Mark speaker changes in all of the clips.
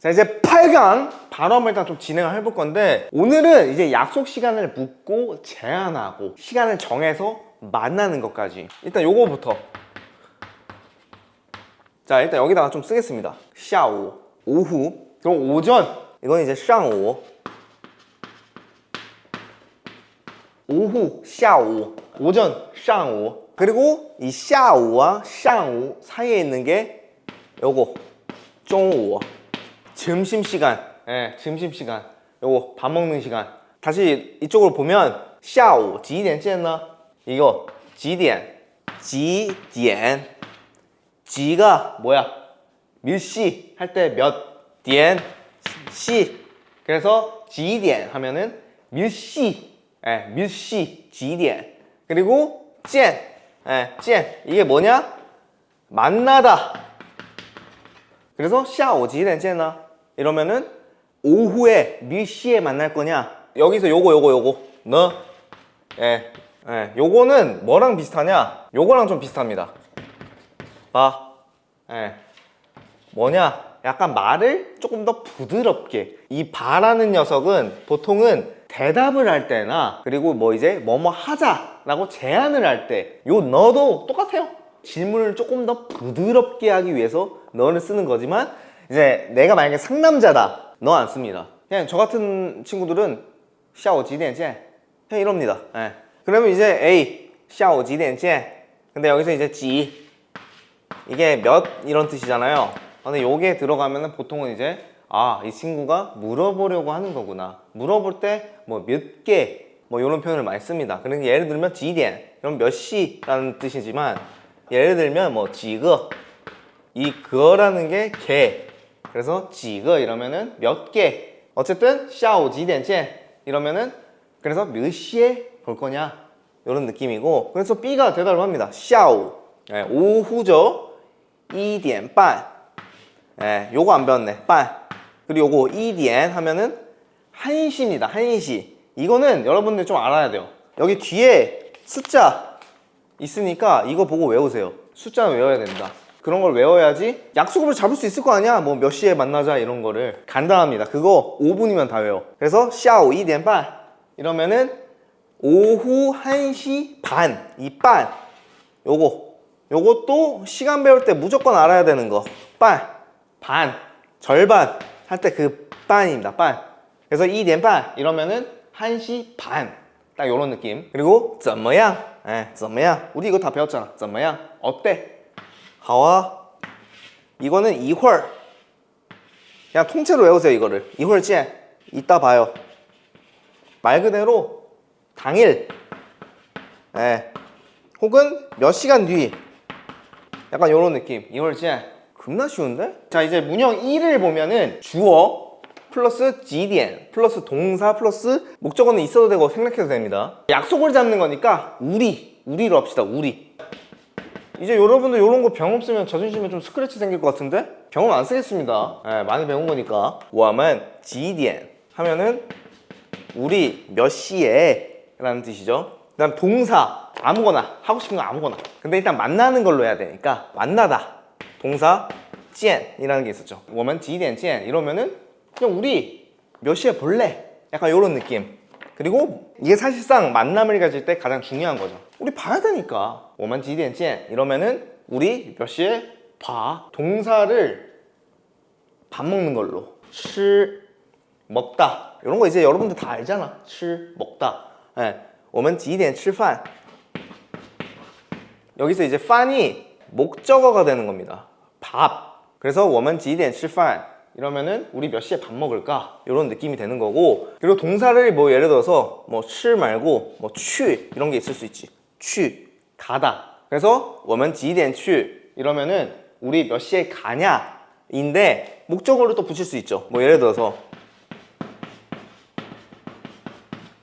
Speaker 1: 자, 이제 8강 바로 한번 일단 좀 진행을 해볼 건데, 오늘은 이제 약속 시간을 묻고 제한하고 시간을 정해서 만나는 것까지. 일단 요거부터. 자, 일단 여기다가 좀 쓰겠습니다. 下午 오후. 그럼 오전, 이건 이제 上午 오후 下午 오전 上午. 그리고 이 下午와 上午 사이에 있는 게 요거 中午 점심시간. 예, 점심시간. 요거 밥 먹는 시간. 다시 이쪽으로 보면 下午几点见呢? 이거 几点 几点 지가 뭐야? 몇 시 할 때 몇点 시. 그래서 几点 하면은 몇 시. 예, 몇 시 几点. 그리고 见. 예, 见. 이게 뭐냐? 만나다. 그래서 下午几点见呢? 이러면은 오후에 몇 시에 만날 거냐? 여기서 요거 너. 예. 예. 요거는 뭐랑 비슷하냐? 요거랑 좀 비슷합니다. 봐. 예. 뭐냐? 약간 말을 조금 더 부드럽게. 이 바라는 녀석은 보통은 대답을 할 때나, 그리고 뭐 이제 뭐뭐 하자라고 제안을 할 때 요 너도 똑같아요. 질문을 조금 더 부드럽게 하기 위해서 너를 쓰는 거지만, 이제 내가 만약에 상남자다, 너 안 씁니다. 그냥 저 같은 친구들은 下午几点见 그냥 이럽니다. 예. 그러면 이제 A 下午几点见 근데 여기서 이제 지 이게 몇 이런 뜻이잖아요. 근데 요게 들어가면은 보통은 이제 이 친구가 물어보려고 하는 거구나. 물어볼 때 뭐 몇 개 뭐 이런 표현을 많이 씁니다. 그러니까 예를 들면 几点 그럼 몇 시라는 뜻이지만, 예를 들면 뭐 几个 이 그거라는 게 개. 그래서 几个 이러면은 몇 개. 어쨌든 下午几点见 이러면은 그래서 몇 시에 볼 거냐 이런 느낌이고, 그래서 B가 대답을 합니다. 下午 예, 오후죠. 1点半 예, 요거 안 배웠네. 半 그리고 요거 1点 하면은 1시입니다. 1시. 이거는 여러분들 좀 알아야 돼요. 여기 뒤에 숫자 있으니까 이거 보고 외우세요. 숫자는 외워야 된다. 그런 걸 외워야지 약속을 잡을 수 있을 거 아니야. 뭐 몇 시에 만나자 이런 거를. 간단합니다. 그거 5분이면 다 외워. 그래서 下午1点半 이러면은 오후 1시 반. 이 반 요것도 시간 배울 때 무조건 알아야 되는 거. 반 절반 할 때 그 반입니다. 반. 그래서 1点半 이러면은 1시 반. 딱 요런 느낌. 그리고 怎么样 예, 怎么样 우리 이거 다 배웠잖아. 怎么样 어때? 好啊 이거는 一会儿 그냥 통째로 외우세요. 이거를 一会儿见 이따 봐요. 말 그대로 당일. 예. 혹은 몇 시간 뒤. 약간 요런 느낌. 一会儿见 겁나 쉬운데? 자, 이제 문형 1을 보면은 주어 플러스 지디엔 플러스 동사 플러스 목적어는 있어도 되고 생략해도 됩니다. 약속을 잡는 거니까 우리로 합시다. 우리. 이제 여러분들 이런 거 병 없으면 자존심에 좀 스크래치 생길 것 같은데? 병은 안 쓰겠습니다. 네, 많이 배운 거니까. 我们几点 하면은 우리 몇 시에 라는 뜻이죠. 그다음 동사 아무거나 하고 싶은 거 아무거나. 근데 일단 만나는 걸로 해야 되니까 만나다 동사 见 이라는 게 있었죠. 我们几点见 이러면은 그냥 우리 몇 시에 볼래? 약간 이런 느낌. 그리고 이게 사실상 만남을 가질 때 가장 중요한 거죠. 우리 봐야 되니까 我们几点见 이러면은 우리 몇 시에 봐. 동사를 밥 먹는 걸로 吃 먹다 이런 거 이제 여러분들 다 알잖아. 吃 먹다. 네. 我们几点吃饭 여기서 이제 판이 목적어가 되는 겁니다. 밥. 그래서 我们几点吃饭 이러면은 우리 몇 시에 밥 먹을까? 이런 느낌이 되는 거고, 그리고 동사를 뭐 예를 들어서 뭐 吃 말고 뭐 去 이런 게 있을 수 있지. 去 가다. 그래서 我们几点去 이러면은 우리 몇 시에 가냐 인데 목적어를 또 붙일 수 있죠. 뭐 예를 들어서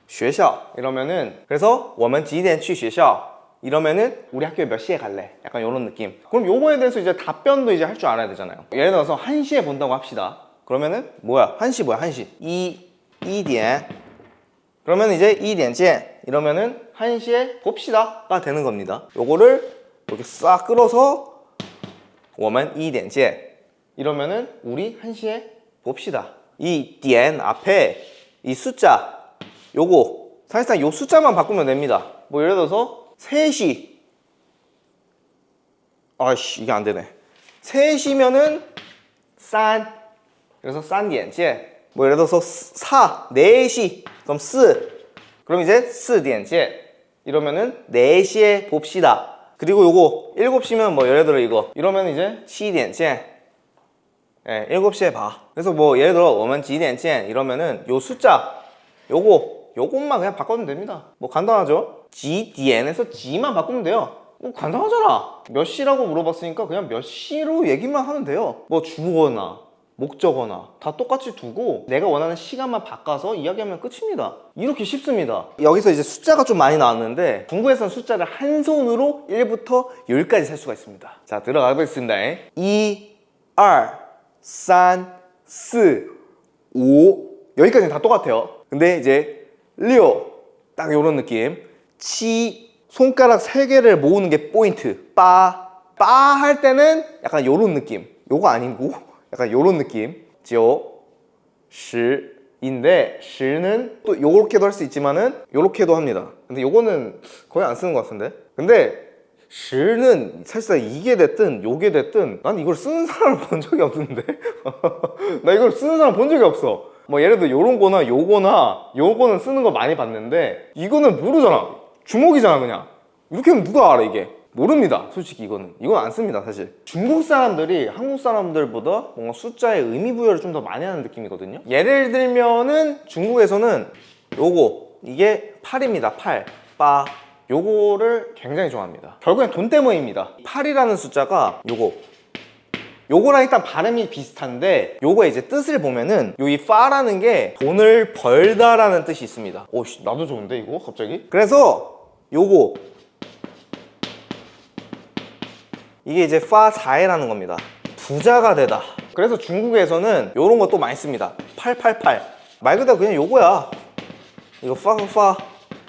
Speaker 1: 学校 이러면은 그래서 我们几点去学校 이러면은 우리 학교에 몇 시에 갈래? 약간 이런 느낌. 그럼 요거에 대해서 이제 답변도 이제 할 줄 알아야 되잖아요. 예를 들어서 1시에 본다고 합시다. 그러면은 뭐야? 1시 뭐야? 1시 1点 그러면 이제 1点见 이러면은 1시에 봅시다가 되는 겁니다. 요거를 이렇게 싹 끌어서 我们1点见 이러면은 우리 1시에 봅시다. 이 点 앞에 이 숫자 요거 사실상 요 숫자만 바꾸면 됩니다. 뭐 예를 들어서 3시 아이씨 이게 안 되네. 3시면은 산 그래서 3点见. 뭐 예를 들어서 4시 그럼 4 그럼 이제 4点见 이러면은 4시에 봅시다. 그리고 요거 7시면 뭐 예를 들어 이거 이러면 이제 7点见. 예, 7시에 봐. 그래서 뭐 예를 들어 我们几点见 이러면은 요 숫자 요것만 그냥 바꿔주면 됩니다. 뭐 간단하죠? 지디엔에서 지만 바꾸면 돼요. 뭐 간단하잖아. 몇 시라고 물어봤으니까 그냥 몇 시로 얘기만 하면 돼요. 뭐 주어나 목적어나 다 똑같이 두고 내가 원하는 시간만 바꿔서 이야기하면 끝입니다. 이렇게 쉽습니다. 여기서 이제 숫자가 좀 많이 나왔는데 중국에서는 숫자를 한 손으로 1부터 10까지 셀 수가 있습니다. 자, 들어가 보겠습니다. 2, 3, 4, 5 여기까지는 다 똑같아요. 근데 이제 6, 딱 요런 느낌. 7, 손가락 3개를 모으는 게 포인트. 빠 할 때는 약간 요런 느낌. 요거 아니고 약간 요런 느낌. 9, 10인데 10는 또 요렇게도 할 수 있지만은 요렇게도 합니다. 근데 요거는 거의 안 쓰는 것 같은데. 근데 10는 사실상 이게 됐든 요게 됐든 난 이걸 쓰는 사람을 본 적이 없는데. 나 이걸 쓰는 사람 본 적이 없어. 뭐 예를 들어 요런 거나 요거는 쓰는 거 많이 봤는데 이거는 모르잖아. 주먹이잖아 그냥. 이렇게 하면 누가 알아 이게. 모릅니다. 솔직히 이건 안 씁니다 사실. 중국 사람들이 한국 사람들보다 뭔가 숫자에 의미 부여를 좀 더 많이 하는 느낌이거든요. 예를 들면은 중국에서는 요거 이게 8입니다. 8 빠 요거를 굉장히 좋아합니다. 결국엔 돈 때문입니다. 8이라는 숫자가 요거랑 일단 발음이 비슷한데 요거의 이제 뜻을 보면은 요 이 파라는 게 돈을 벌다라는 뜻이 있습니다. 오씨 나도 좋은데 이거 갑자기? 그래서 요거 이게 이제 파사에라는 겁니다. 부자가 되다. 그래서 중국에서는 요런 거 또 많이 씁니다. 888 말 그대로 그냥 요거야. 이거 파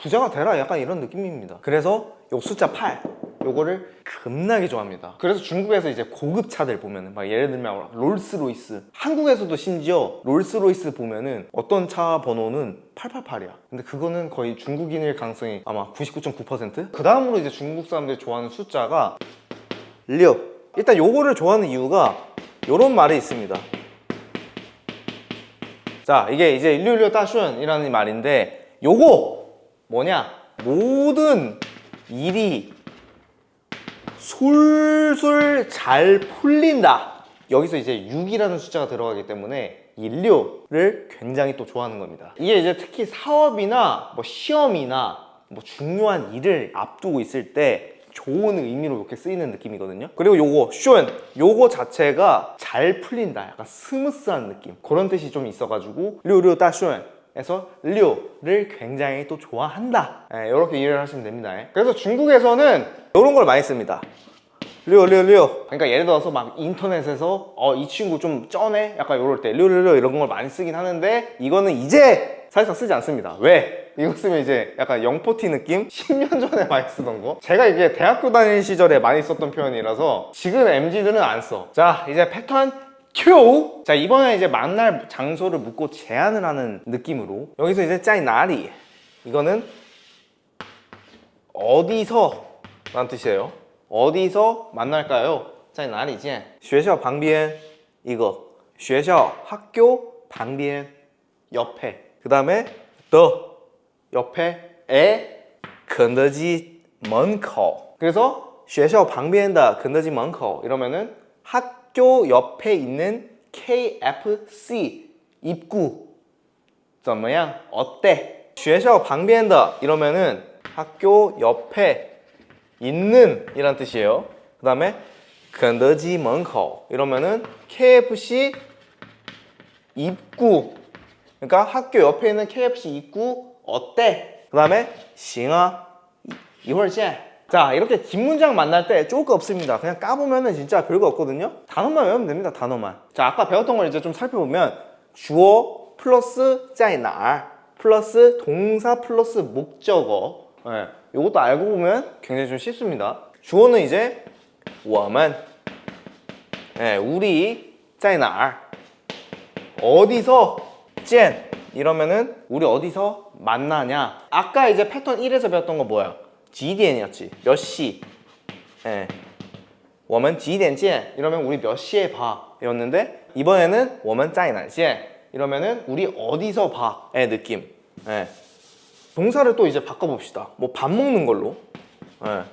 Speaker 1: 부자가 되라 약간 이런 느낌입니다. 그래서 요 숫자 8 요거를 겁나게 좋아합니다. 그래서 중국에서 이제 고급 차들 보면은 막 예를 들면 롤스로이스, 한국에서도 심지어 롤스로이스 보면은 어떤 차 번호는 888이야. 근데 그거는 거의 중국인일 가능성이 아마 99.9%? 그 다음으로 이제 중국 사람들이 좋아하는 숫자가 6. 일단 요거를 좋아하는 이유가 요런 말이 있습니다. 자, 이게 이제 666大顺이라는 말인데 요거 뭐냐? 모든 일이 솔솔 잘 풀린다. 여기서 이제 6이라는 숫자가 들어가기 때문에 이 6을 굉장히 또 좋아하는 겁니다. 이게 이제 특히 사업이나 뭐 시험이나 뭐 중요한 일을 앞두고 있을 때 좋은 의미로 이렇게 쓰이는 느낌이거든요. 그리고 요거 쇼 요거 자체가 잘 풀린다, 약간 스무스한 느낌, 그런 뜻이 좀 있어가지고 668쇼에서 6를 굉장히 또 좋아한다, 이렇게 이해를 하시면 됩니다. 그래서 중국에서는 이런 걸 많이 씁니다. 666. 그러니까 예를 들어서 막 인터넷에서 이 친구 좀 쩌네? 약간 이럴 때 666 이런 걸 많이 쓰긴 하는데 이거는 이제 사실상 쓰지 않습니다. 왜? 이거 쓰면 이제 약간 영포티 느낌? 10년 전에 많이 쓰던 거. 제가 이게 대학교 다닐 시절에 많이 썼던 표현이라서 지금 MZ들은 안 써. 자, 이제 패턴 Q. 자, 이번에 이제 만날 장소를 묻고 제안을 하는 느낌으로 여기서 이제 짜이 나리, 이거는 어디서 라는 뜻이에요. 어디서 만날까요? 짜이 나리见. 学校旁边 이거 学校 학교 旁边 옆에. 그 다음에 the 옆에 에肯德基门口. 그래서 学校旁边的肯德基门口 이러면은 학교 옆에 있는 KFC 입구 怎么样? 어때? 学校旁边的 이러면은 학교 옆에 있는 이란 뜻이에요. 그 다음에 肯德基门口 이러면은 KFC 입구, 그러니까 학교 옆에 있는 KFC 입구 어때? 그 다음에 行啊一会儿见. 자, 이렇게 긴 문장 만날 때 좋을 거 없습니다. 그냥 까보면은 진짜 별거 없거든요. 단어만 외우면 됩니다. 단어만. 자, 아까 배웠던 걸 이제 좀 살펴보면 주어 플러스 在哪儿 플러스 동사 플러스 목적어, 요것도 알고 보면 굉장히 좀 쉽습니다. 주어는 이제 我们 우리 在哪儿 어디서 见 이러면은 우리 어디서 만나냐. 아까 이제 패턴 1에서 배웠던 거 뭐야? 几点이었지. 몇 시. 예. 我们几点见 이러면 우리 몇 시에 봐 였는데 이번에는 我们在哪见 이러면은 우리 어디서 봐의 느낌. 예. 동사를 또 이제 바꿔봅시다. 뭐 밥 먹는 걸로. 예.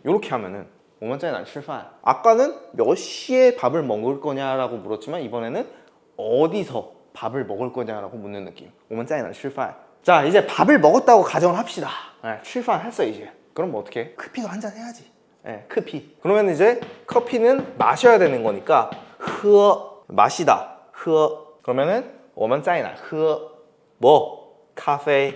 Speaker 1: 요렇게 하면은 我们在哪吃饭 아까는 몇 시에 밥을 먹을 거냐라고 물었지만 이번에는 어디서 밥을 먹을 거냐라고 묻는 느낌. 我们在哪吃饭 자, 이제 밥을 먹었다고 가정을 합시다. 예, 吃饭 했어 이제. 그럼 뭐 어떻게? 커피도 한잔 해야지. 예, 커피. 그러면 이제 커피는 마셔야 되는 거니까 喝 마시다. 喝 그러면은 我们在哪喝 뭐? 카페.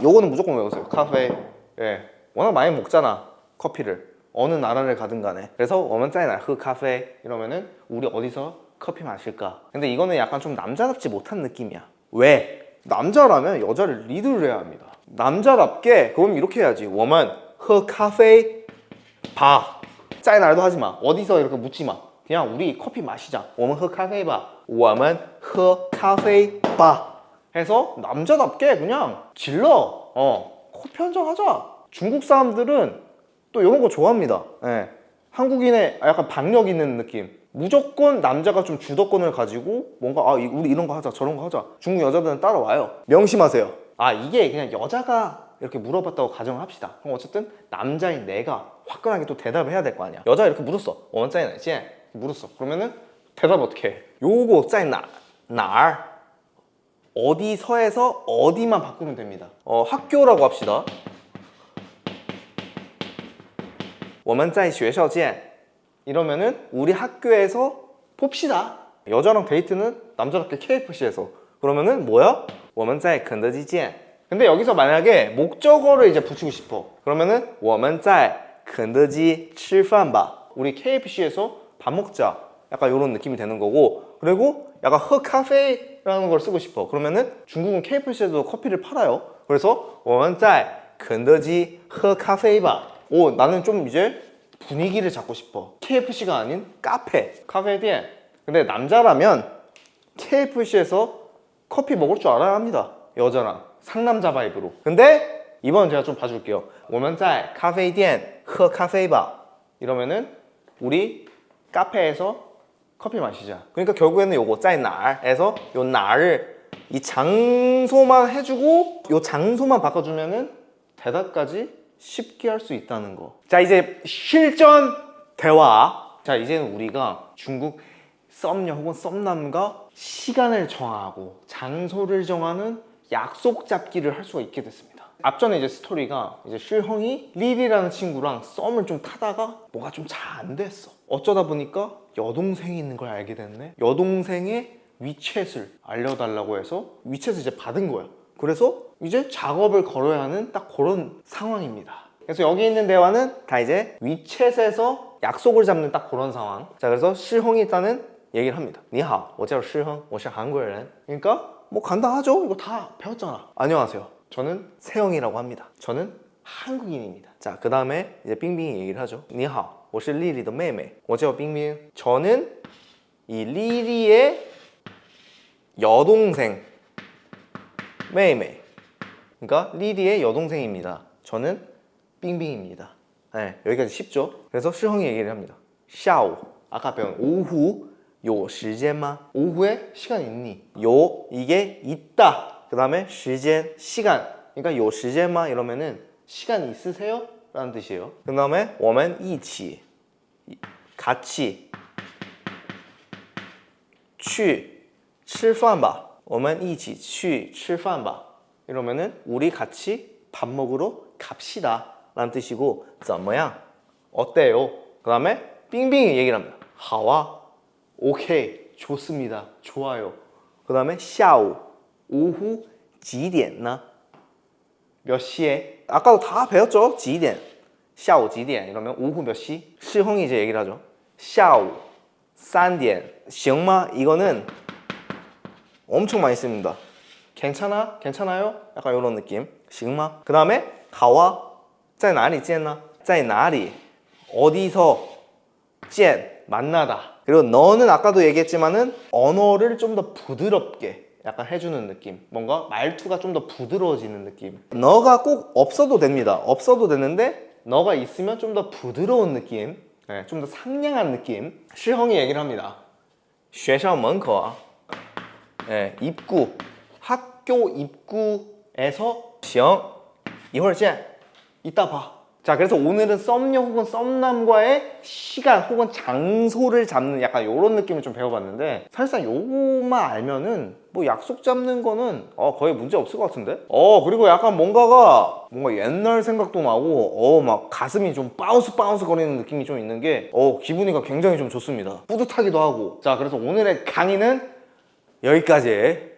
Speaker 1: 요거는 무조건 외우세요. 카페. 예. 워낙 많이 먹잖아. 커피를. 어느 나라를 가든 간에. 그래서 我们在哪喝咖啡 이러면은 우리 어디서 커피 마실까? 근데 이거는 약간 좀 남자답지 못한 느낌이야. 왜? 남자라면 여자를 리드를 해야 합니다. 남자답게 그럼 이렇게 해야지. 我们喝咖啡봐. 짜이 날도 하지 마. 어디서 이렇게 묻지 마. 그냥 우리 커피 마시자. 我们喝咖啡吧. 我们喝咖啡吧. 해서 남자답게 그냥 질러. 커피 한잔 하자. 중국 사람들은 또 이런 거 좋아합니다. 예. 한국인의 약간 박력 있는 느낌. 무조건 남자가 좀 주도권을 가지고 뭔가 우리 이런 거 하자 저런 거 하자. 중국 여자들은 따라와요. 명심하세요. 이게 그냥 여자가 이렇게 물어봤다고 가정을 합시다. 그럼 어쨌든 남자인 내가 화끈하게 또 대답을 해야 될 거 아니야. 여자가 이렇게 물었어. 我们在哪见 물었어. 그러면은 대답 어떻게 해? 요거 在哪哪 어디서에서 어디만 바꾸면 됩니다. 학교라고 합시다. 我们在学校见 이러면은 우리 학교에서 봅시다. 여자랑 데이트는 남자답게 KFC에서. 그러면은 뭐야? 我们在肯德基见 근데 여기서 만약에 목적어를 이제 붙이고 싶어. 그러면은 我们在肯德基吃饭吧 우리 KFC에서 밥 먹자. 약간 이런 느낌이 되는 거고. 그리고 약간喝咖啡라는 걸 쓰고 싶어. 그러면은 중국은 KFC에도 커피를 팔아요. 그래서 我们在肯德基喝咖啡吧 나는 좀 이제 분위기를 잡고 싶어. KFC가 아닌 카페, 카페店. 근데 남자라면 KFC에서 커피 먹을 줄 알아야 합니다. 여자랑 상남자 바이브로. 근데 이번 제가 좀 봐줄게요. 我们在咖啡店喝咖啡吧 이러면은 우리 카페에서 커피 마시자. 그러니까 결국에는 요거 在哪 에서 요 나를 이 장소만 해주고 요 장소만 바꿔주면은 대답까지 쉽게 할 수 있다는 거. 자, 이제 실전 대화. 자, 이제는 우리가 중국 썸녀 혹은 썸남과 시간을 정하고 장소를 정하는 약속 잡기를 할 수가 있게 됐습니다. 앞전에 이제 스토리가 이제 실형이 리리라는 친구랑 썸을 좀 타다가 뭐가 좀 잘 안 됐어. 어쩌다 보니까 여동생이 있는 걸 알게 됐네. 여동생의 위챗을 알려달라고 해서 위챗을 이제 받은 거야. 그래서 이제 작업을 걸어야 하는 딱 그런 상황입니다. 그래서 여기 있는 대화는 다 이제 위챗에서 약속을 잡는 딱 그런 상황. 자, 그래서 실형이 일단은 얘기를 합니다. 你好,我叫실형,我是韩国人. 그러니까 뭐 간단하죠? 이거 다 배웠잖아. 안녕하세요. 저는 세영이라고 합니다. 저는 한국인입니다. 자, 그 다음에 이제 빙빙이 얘기를 하죠. 你好,我是丽丽的妹妹,我叫冰冰. 저는 이 리리의 여동생, 妹妹. 그러니까 리리의 여동생입니다. 저는 빙빙입니다. 네, 여기까지 쉽죠? 그래서 실형이 얘기를 합니다. 下午, 아까 배운 오후, 有时间吗? 오후에 시간 있니? 요, 이게 있다. 그 다음에 时间, 시간. 그러니까 有时间吗? 이러면은 시간 있으세요? 라는 뜻이에요. 그 다음에 我们一起, 같이 去吃饭吧. 我们一起去吃饭吧. 이러면은 우리 같이 밥 먹으러 갑시다. 라는 뜻이고 怎么样? 어때요? 그 다음에 빙빙이 얘기를 합니다. 好啊. 오케이. 좋습니다. 좋아요. 그 다음에 下午, 오후 几点呢? 몇 시에? 아까도 다 배웠죠? 几点? 下午几点? 이러면 오후 몇 시? 시형이 이제 얘기를 하죠. 下午3点行吗? 이거는 엄청 많이 씁니다. 괜찮아? 괜찮아요? 약간 이런 느낌. 行吗? 그 다음에 好啊在哪里见呢? 在哪里? 어디서 见 만나다. 그리고 너는 아까도 얘기했지만은 언어를 좀 더 부드럽게 약간 해주는 느낌. 뭔가 말투가 좀 더 부드러워지는 느낌. 너가 꼭 없어도 됩니다. 없어도 되는데 너가 있으면 좀 더 부드러운 느낌, 네, 좀 더 상냥한 느낌. 시형이 얘기를 합니다. 学校门口 네, 입구, 학교 입구에서 行一会儿见 이따 봐. 자, 그래서 오늘은 썸녀 혹은 썸남과의 시간 혹은 장소를 잡는 약간 이런 느낌을 좀 배워봤는데, 사실상 요거만 알면은 뭐 약속 잡는 거는 거의 문제 없을 것 같은데? 그리고 약간 뭔가 옛날 생각도 나고 막 가슴이 좀 바운스 거리는 느낌이 좀 있는 게 기분이가 굉장히 좀 좋습니다. 뿌듯하기도 하고. 자, 그래서 오늘의 강의는 여기까지